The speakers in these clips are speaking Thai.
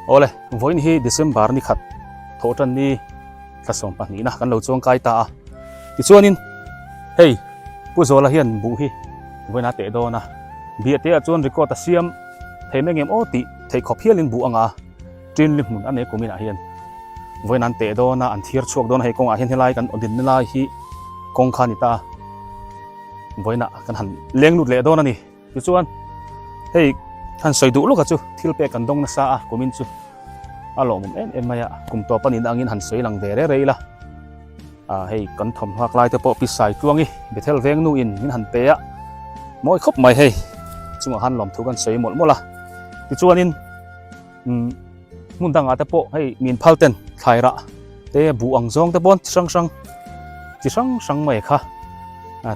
โอเลยวันนี้เดือนบาร์นี่ขัดโทษนี่ขัดสองปันนี้นะกันเราจงกายตาที่ส่วนนี้เฮ้ยผู้โจละเฮียนบุฮีวันนั้นเตะโดนนะเบียดเตะจวนริโกตาเซียมเทไม่เงมโอติเทขอบเฮียลินบุอ่างจีนลิมุนอันนี้กูมีนะเฮียนวันนั้นเตะโดนนะอันเทียร์ชวกโดนให้กงอาเฮียนที่ไล่กันอดินนี่ไล่ฮีกงขานิตาวันนั้นกันหันเลี้ยงลุดเละโดนนี่ที่ส่วนเฮ้ยท่านสวยดุลูกกันจูที่เปกันดงนักษากูมินจูอารมณ์เอ็นมายะกุมตัวปนิดอังอินหันสวยหลังเดรเรย์ละเฮ้ยกันทำหักลายแต่พอปิดสายจวงอีเบเทลเวงนูอินมินหันเปะมอยคบไม่เฮ้ยจุงหันหลอมทุกันสวยหมดหมดละที่จวนนินมุนดังอาแต่พอให้มินพัลเทนไทยระเตะบูอังจงแต่บนช่างไม่ค่ะ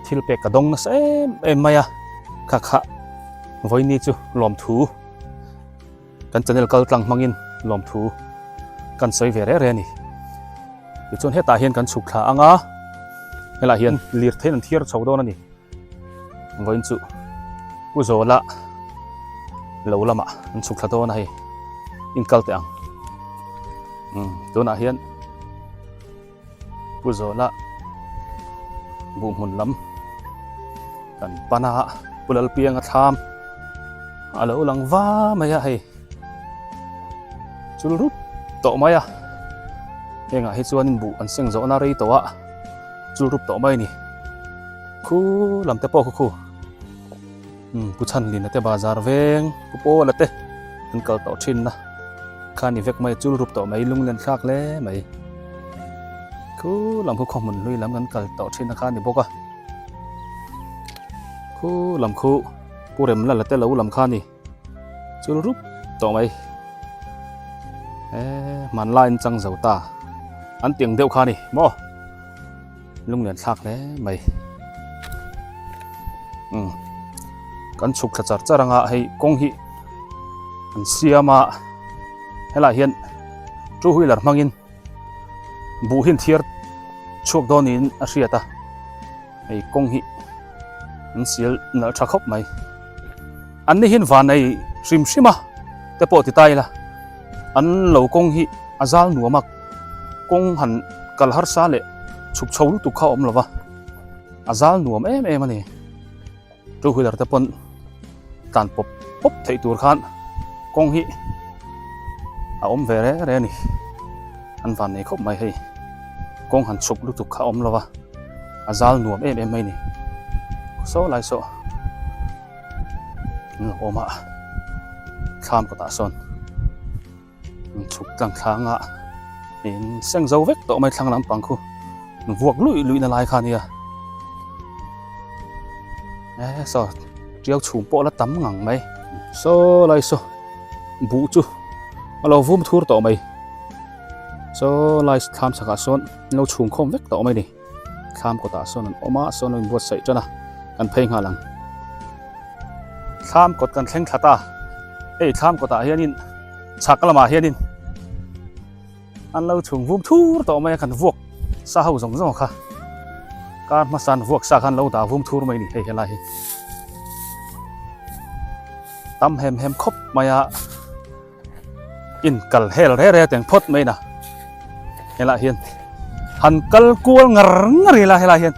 ที่เปกระดงนักเอ็นมายะค่ะวันนี้จูหลอมทูกันจะเนลกัลตังมังอินหลอมทูกันสวยเวรเรนี่ที่จวนเฮตาเฮียนกันฉุกขาอ่างเฮลาเฮียนลีร์เทนเทียร์ชาวโดนนี่วันจูกูโจละเหลวละมะมันฉุกขาโดนให้อินกัลเตียงตัวน่าเฮียนกูโจละบุมุนล้ำกันปนาปุลลเปียงอัฐามอะไรอุลังว้ามายะให้จุลรุปโตมายะเองให้ชวนนินบุอันเสียงโจนารีตัวจุลรุปโตไม่นี่คูลำเตปอคูผู้ชันลินเตบาซาร์เวงผู้โปละเตอันเกิดโตชินนะข้านี่เวกไม่จุลรุปโตไม่ลุงเล่นชักเล่ไม่คูลำผู้ข้อมูลลุยลำกันเกิดโตชินนะข้านี่บอกว่าคูลำคูผู้เริ่มละเตละอุลำข้านี่จุลรุปโตไม่มันลายจังเจ้าตาอันเตียงเดียวข้านี่บ่ลุงเล่นชักเล่ไม่กันฉุกขจัดจรังให้กงฮิอันเสียมาให้ละเฮียนจูหุยหลังมังอินบูหินเทียร์ชกโดนินอาเซียตาให้กงฮิอันเสียเนื้อชักขบไหมอันนี้หินวานในริมชิมาแต่ปอติตายละอันเหล่ากงฮิอาซาลหนัวมักกงหันกัลฮาร์ซาเลฉุกเฉาลุตุกเข้าอมละวะอาซาลหนัวมันนี่จูหุยหลังแต่ปนการปบไทยตัวขันกงฮิอาอมเวรเรนี่อันวันนี้เขาไม่ให้กงหันฉุกลุตุกขาอมละวะอาซาลหนัวไม่นี่โซ่ไลโซ่โอมาข้ามก็ตาซอนฉุกกลางคางเห็นเส้นเจ้าเวกต่อไม่ทางลำปังคูวกลุยในลายคานี่โซ่เจียวฉุมโปแล้วตั้มงังไหมโซ่ไลโซ่บูจูเราวุ่มทัวร์ต่อไหมโซ่ไลส์ข้ามสักส่วนเราฉุมคมเวกต่อไหมนี่ข้ามก็ตาส่วนนั้นออกมาส่วนนั้นบวชใส่จ้ะนะกันเพลงหาหลังข้ามกดกันแข่งขัดตาข้ามก็ตาเฮียนินชักละมาเฮียนินอันเราฉุมวุ่มทัวร์ต่อไหมกันวกสาวสองค่ะการมาสั่นวกสักกันเราตาวุ่มทัวร์ไหมนี่เฮ้ยอะไรตั้มแฮมคบมายาอินกัลเฮลเร่แต่งพดไม่นะเฮล่าเฮียนหันกัลกัวงรีละเฮล่าเฮียน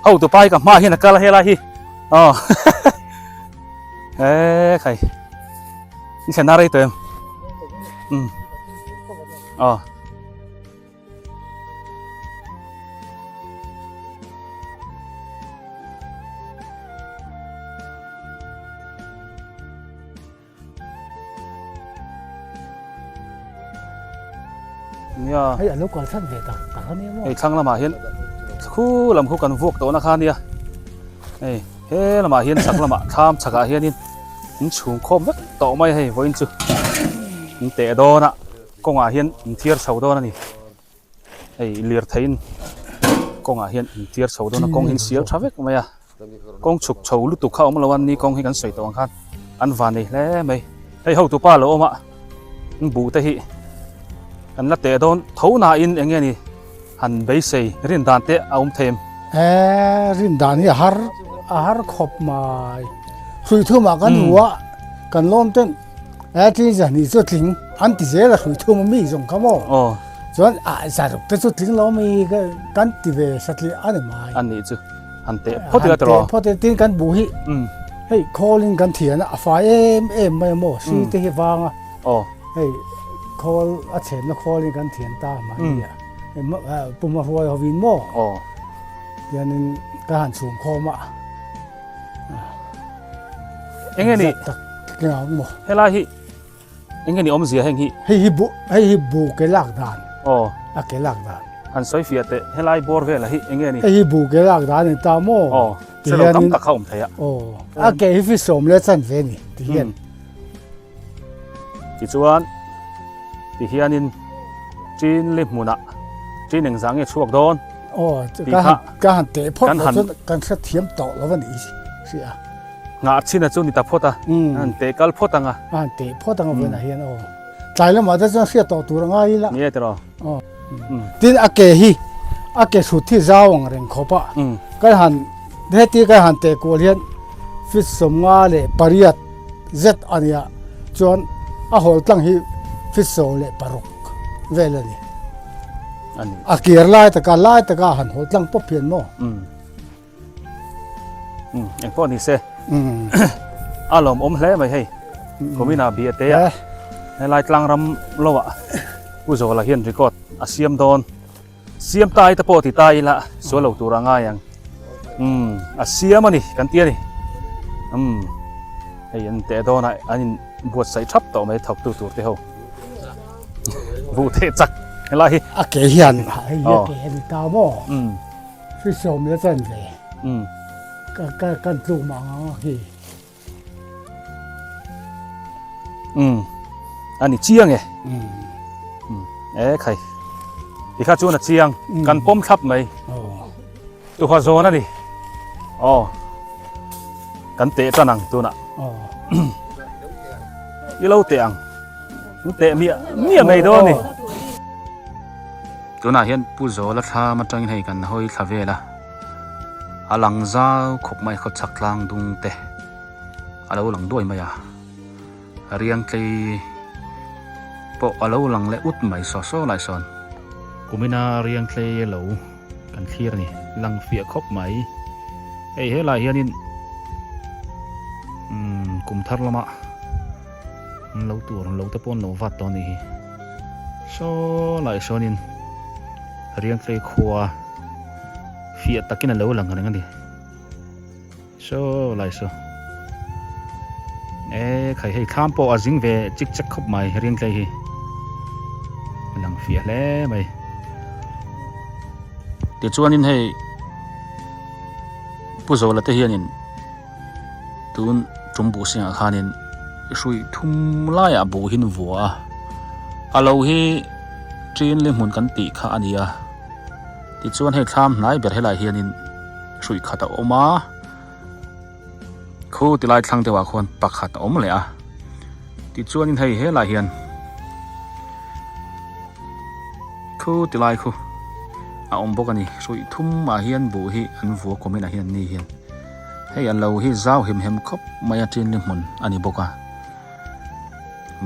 เอาตัวไปกับมาเฮียนกัลเฮล่าฮีอ๋อใครนี่ฉันน่ารักเต็มอ๋อเนี่ยให้อนุกรท่านเวตังต่างกันเนี่ยมั้ง ครั้งละมาเห็นคู่ลำคู่กันพวกตัวนักข่าวเนี่ยละมาเห็นสักละมาทำสักอาเห็นนี่ชูงคมวัดต่อไม่ให้วันจุนี่เตะโดนกงอาเห็นเทียร์ชาวโดนนี่เลียร์ไทยกงอาเห็นเทียร์ชาวโดนกงเห็นเสียชาวเวกไหมกงฉุกชาวลุตุเข้ามาละวันนี้กงให้กันสวยตัวกันอันวานนี่แล้วไหมเขาตัวป้าเหรอมาบูเตะอันนั้นเตะโดนเท่านาอินอย่างเงี้ยนี่หันไปใส่รินดานเตะเอาเทมรินดานนี่ฮาร์ขบมาคุยทั่วมากันหัวกันล้อมเต้น ที่จะนี่สุดถึงอันที่เจละคุยทุ่มมีส่งเขาโม่ อ๋อ ส่วนสรุปแต่สุดถึงเรามีกันที่เวสัตว์อันนี้มา อันนี้จุอันเตะพอดีตลอด พอเตินกันบุหิ เฮ้ย calling กันเถียนอ่ะไฟไม่โม่ซีที่วางอ่ะ อ๋อ เฮ้ย call อ่ะเฉมนะ calling กันเถียนตามมาเนี่ยปุ่มมาหัววินโม่ อ๋อ เดี๋ยวนึงการสูงคอมา เอ็งไงนี่ ตักเกี่ยวโม่ เฮลาฮิเอ็งไงนี่อมเสียแห่งฮิ ให้ฮิบุเกลักดาน อ๋อ อะเกลักดาน อันสวยเฟียเตเฮลาบอร์เวลฮิเอ็งไงนี่ ให้ฮิบุเกลักดานนี่ตามโม่ อ๋อเสร็จแล้วตั้มตะเข้าผมไทยอ่ะ โอ้อะเกฮิฟิสมเลสันเวนี่ที่เห็น ที่ส่วนที่เฮียนินจีนลิมมุนะจีนหนึ่งสังเกตช่วงโดน โอ้ ปี การเตะพอด การหัน การเทียมต่อแล้ววันนี้สิอ่ะ งาชินะจุนี่ตาพอตาอันเตะกัลพอตังอ่ะ เตะพอตั้งวันเห็นโอ้ใจแล้วมาจะเสียต่อตัวง่ายละ นี่ตลอด อ๋อที่อะเกฮิอะเกสุดที่เจ้าวังเร่งขบะก็หันเดที่ก็หันเตะกูเรียนฟิสสมงาเลปริยัตเซตอันนี้จนอะหอตั้งฮิฟิสโซเลปรุกเวลนี่ อันนี้ อะเกียร์ไล่ตะการหันหอตั้งปุ๊บเพียนโม่ เอ็งพอนี่เซ อารมณ์อมแหลไม่ให้ก็มีนาเบียเตะในลายกลางรำโลอ่ะผู้โจละเฮียนรีกอดอาเซียมโดนเสียมตายตะโปติตายละสวยเหล่าตัวร่างง่ายยังอาเซียมนี่กันเตี้ยนี่ไอ้ยันเตะโดนอันนี้บวชใส่ทับต่อไม่ทับตัวเดียวบูเตะจักอะไร อะเกยันไอ้เกยันตาโม่ฟิสมเลสันเวกันสู้มาฮี อันนี้เจียงไงใครที่ข้าจูน่ะเจียงกันป้อมทับไหมตัวข้าโซนั่นดิอ๋อกันเตะตะนังตัวน่ะยี่เราเตะเตะเมียไม่โดนนี่ตัวน่ะเห็นผู้โจละท่ามาจังให้กันห้อยทะเวละอาหลังเจ้าขบไม่เขาชักลางดุงเตะอาเราหลังด้วยไหมอ่ะเรียงตีปออาเราหลังและอุดไม่สอโซ่หลายส่วนกูไม่น่าเรียงตีเหลากันเคลียร์นี่หลังเฟียคบไหมเฮ้ยหลายเฮียนินกุมทัดละมะเราตัวเราตะปนเราวัดตอนนี้โซ่หลายส่วนนินเรียงตีขวาเฟียตะกินเราหลังกันงั้นดิโซ่หลายส่วนใครให้ข้ามปอจิงเวจิกจักขบไม่เรียงใจหลังเฟียแล้วไหมเดี๋ยวชวนนินให้ผู้โจละเทียนินตุนจมบุเสียงขานินช่วยทุ่มไล่อาบูหินวัวอาเราให้จีนเลี้ยงหุ่นกันตีขาอันนี้เดี๋ยวชวนให้ข้ามนายเบียดให้หลายเฮียนินช่วยขัดออกมาคู่ที่ไล่ทางเดียวคนปักขัดอมเลยที่ชวนให้เฮลายเฮียนคู่ที่ไล่คู่อมบอกกันนี่ช่วยทุ่มมาเฮียนบุฮีอันวัวก็ไม่น่าเฮียนนี่เฮียนให้อันเราฮีเจ้าเห็มคบมาจีนเลี้ยงมันอันนี้บอก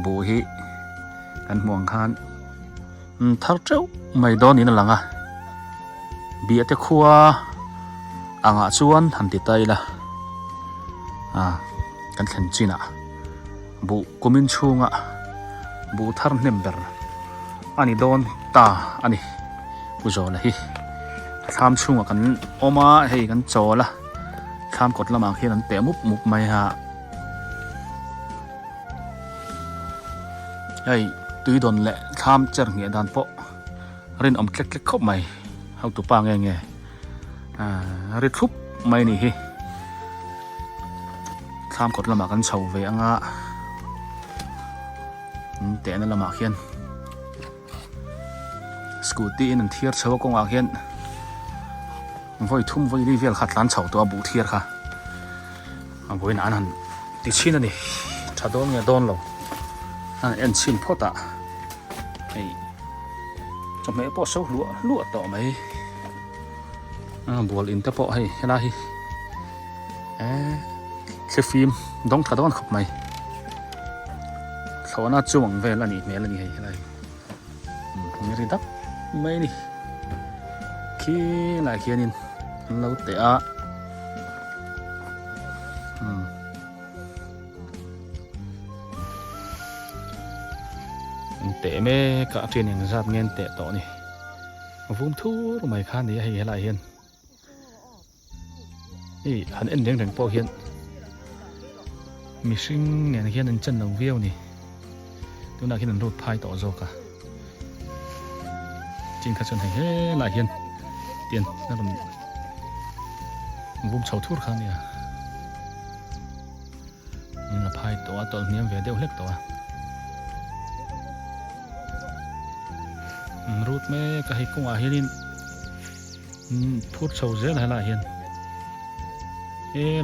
บุฮีอันห่วงคันทักเจ้าไม่โดนนี่นั่นหลังเบียดแต่ขัวชวนหันติดใจละกันเข็นจีน่ะบุกุมินชูงบุทาร์เนมเบอร์อันนี้โดนตาอันนี้ผู้โจละฮิข้ามชูงกันออกมาให้กันโจละข้ามกดละมาเขียนเตะมุบไม่ไอ้ตุยโดนแหละข้ามเจอเงียดันโปเรียนอมเล็กๆเข้าไม่เอาตัวปางไงเรียนทุบไม่นี่ฮิข้ามกดละหมากันเฉาเวงแต่นั่นละหมาเขียนสกูตี้นั่นเทียร์เฉากงอาเขียนไว้ทุ่มไว้รีเวลขัดล้านเฉาตัวบูเทียร์ค่ะไว้นานติดชิ้นนั่นนี่ถ้าโดนเงี้ยโดนหรอเอ็นชิ้นพ่อตาจะไม่พอสู้ลัวต่อไหมบัวลินจะพอให้ได้เชฟฟิล์มต้องถ้าต้องขับไหม na chuang vel ani mel ani hei lai ri dak mai ni khi lai khianin lo te a te me ka training zat ngen te to ni vum thu mai khan ni hei lai hian han en deng po hian mi sing nge na hian an chan lo viau ni tuna hian an rut phai to zo ka jing kha chon he lai hian tiền na ram vum chau thur khan ya na phai to tol niam ve deu hlek to rut me ka hi kong a hian phur chau zel hala hian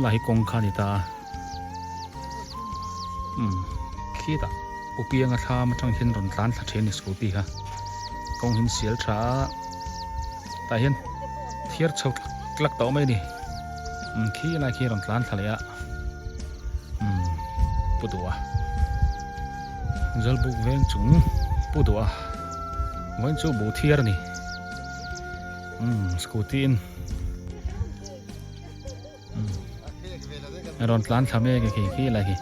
la hi kong khan ta khi ta upianga tha ma thang hin ron tlan tha then scooty ha kong hin sial tha ta hian thiar chau tlak to mai ni khi la khi ron tlan tha le ya pudua zal buk veng chung pudua wan chu bu thiar ni scooty in ron tlan tha me ke khi la hi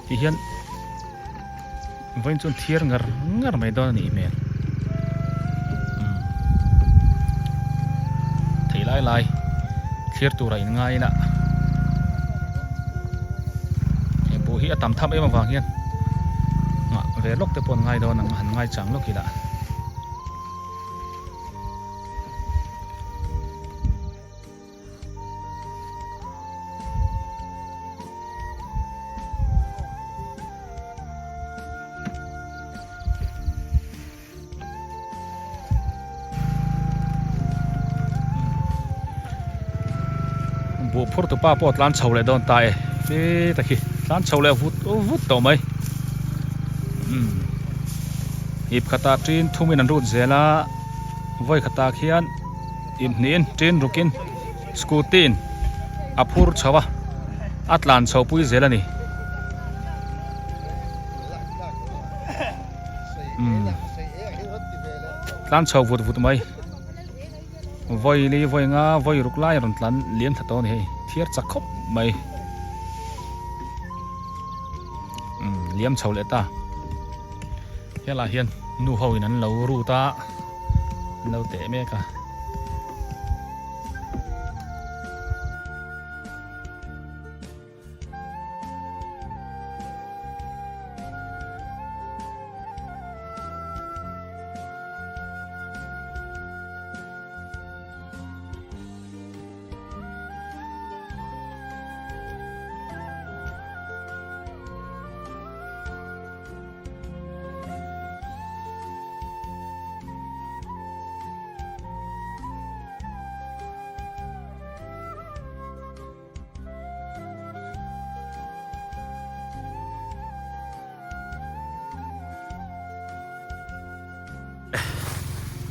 ki hian vain chun thiar ngar mai don ni email thei lai thiar tu rai ngai na e bu hi atam tham em wang hian nga ve lok te pon ngai don ang han ngai chang lok ila bu phur tu pa pot lan chho le don ta e ta khi lan chho le vut to mai ip khata trin thumin an rut zela voi khata khian im nin trin rukin scootin aphur chawa atlan chho pui zela ni lan chho vut mai voi li voi nga voi ruk lai ron tlan liam tha to ni hei thiar chak khop mai liam chho le ta hela hian nu ho in an lo ru ta lo te me ka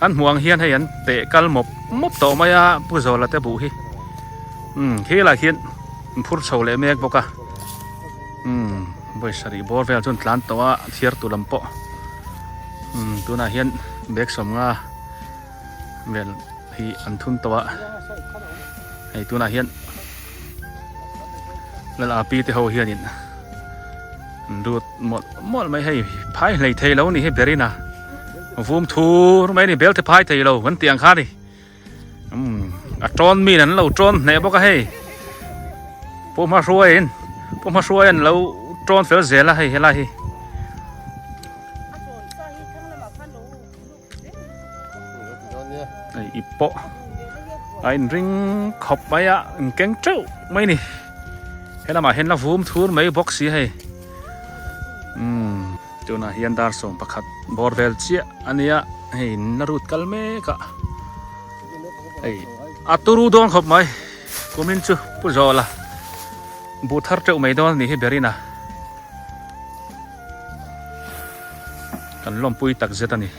an muang hian hay an te kal mop to maya pu zo la te bu hi khi la hian phur chho le mek boka boi sari bor vel chun tlan to a thiar tu lampo tuna hian bek som nga vel hi an thun to a hei tuna hian la pi te ho hian in rut mol mai hei phai lei thei lo ni he berina vum thur mai ni bel te phai thei lo wan tiang kha ni a tron mi nan lo tron ne boka hei po ma ruai an lo tron fel zela hei hela hi ai ipo ai ring khop mai a keng treu mai ni hela ma hen la vum thur mai box hi hei tuna hian dar som pakhat borvel chia ania hei narut kalme ka ei aturu don khop mai komin chu pu zola bu thar treu mai don ni he berina kan lom pui tak zetani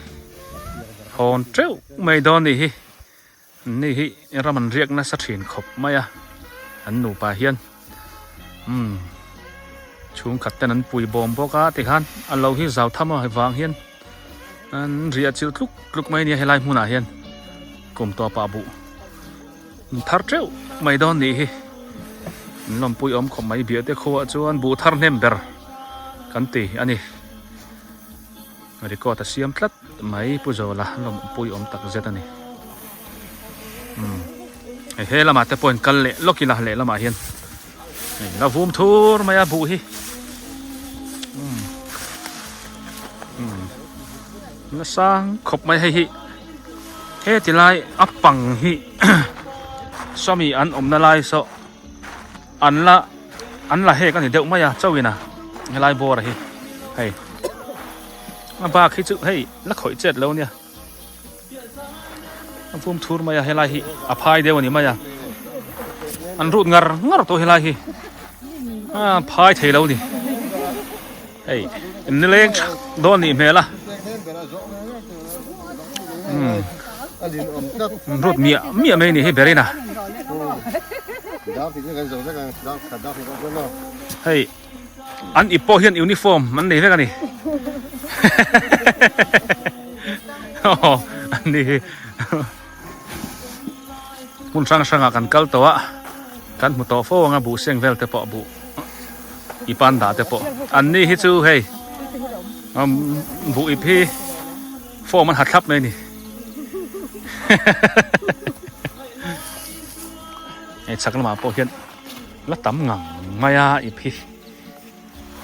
hon treu mai don ni hi raman riak na sa thin khop mai a an nu pa hian chung khat ten an pui bom boka ti khan an lo hi zau thama hai wang hian an ria chil tluk mai ni helai hmuna hian kum to pa bu thar treu mai don ni hi lom pui om khom mai bia te kho chuan bu thar nem ber kan ti ani ri ko ta siam tlat mai pu zola lom pui om tak zet ani he lama te point kal le lokila le lama hian la vum thur maya bu hi na sang khop mai hi he ti lai apang hi somi an om na lai so an la he kan deu maya chawina helai bor hi hei ma ba khi chu hei la khoi chet lo nia vum thur maya helai hi aphai deu ni maya an rut ngar to helai hi phai thei lo ni hei ni leng don ni mela rut mia me ni he berina hei an ipo hian uniform man nei ve ka ni an ni mun sang kan kal to a kan mu to fo nga bu seng vel te po bu ipan da te po an ni hi chu hei bu ipi fo man hat khap mai niไอ้ชักละมาพอเห็นแล้วตำงังมายาอีพี่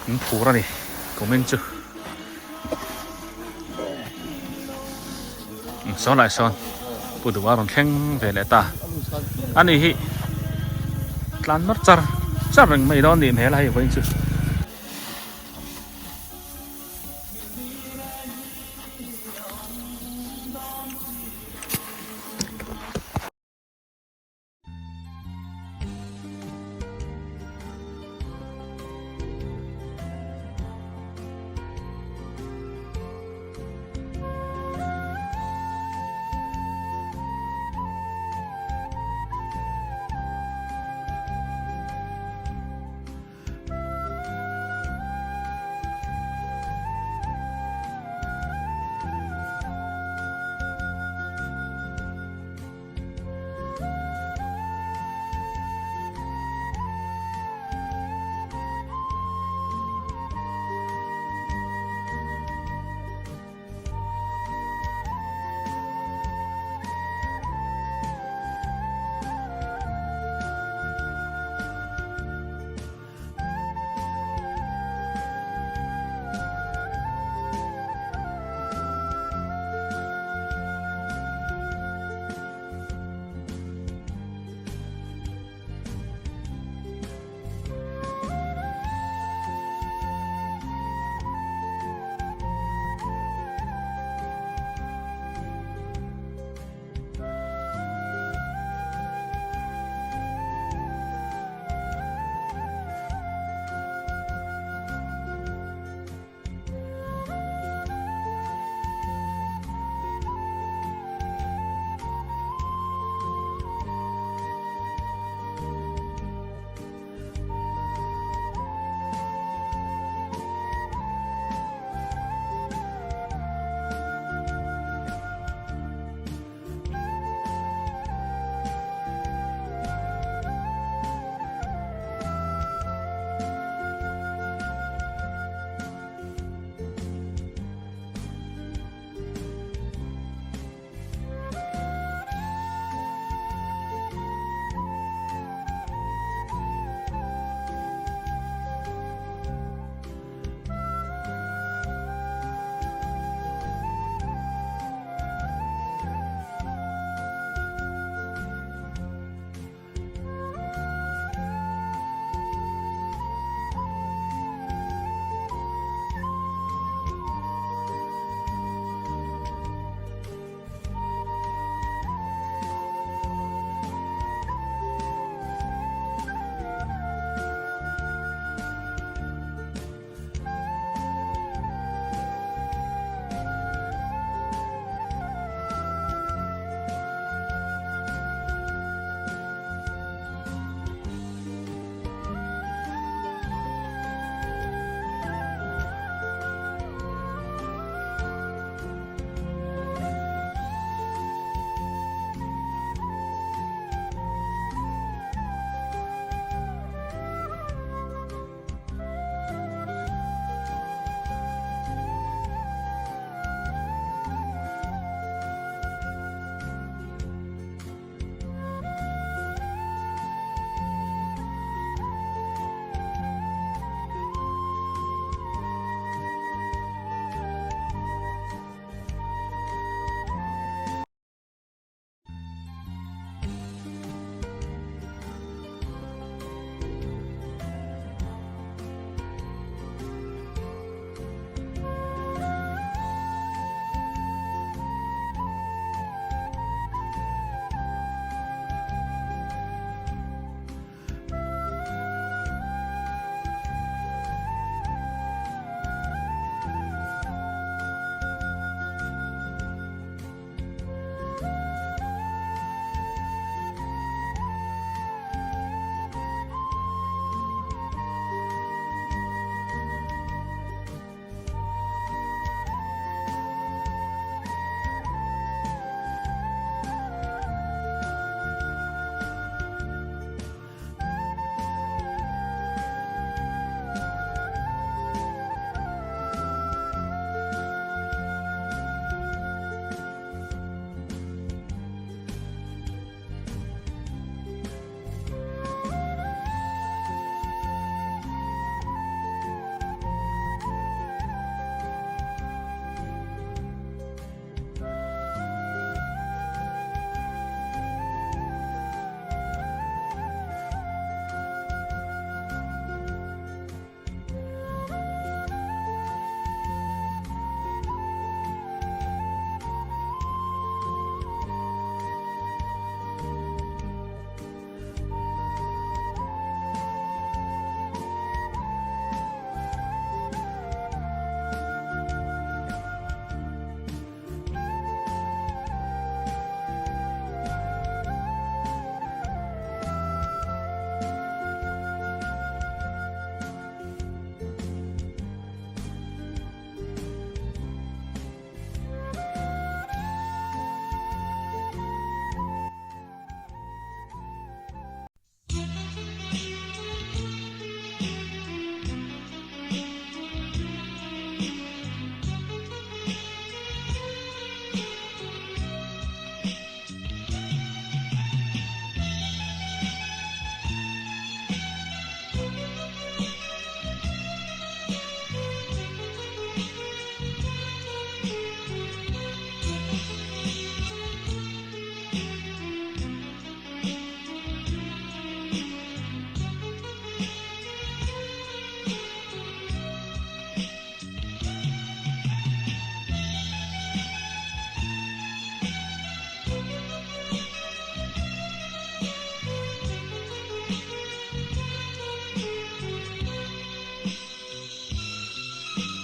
มันผูระนี่ก็ไม่จูซ้อนหลายซ้อนพูดถึงว่าเราแข่งไปเลยตาอันนี้ฮิลานมัดจัดรึงไม่โดนนี่ไม่อะไรไม่จู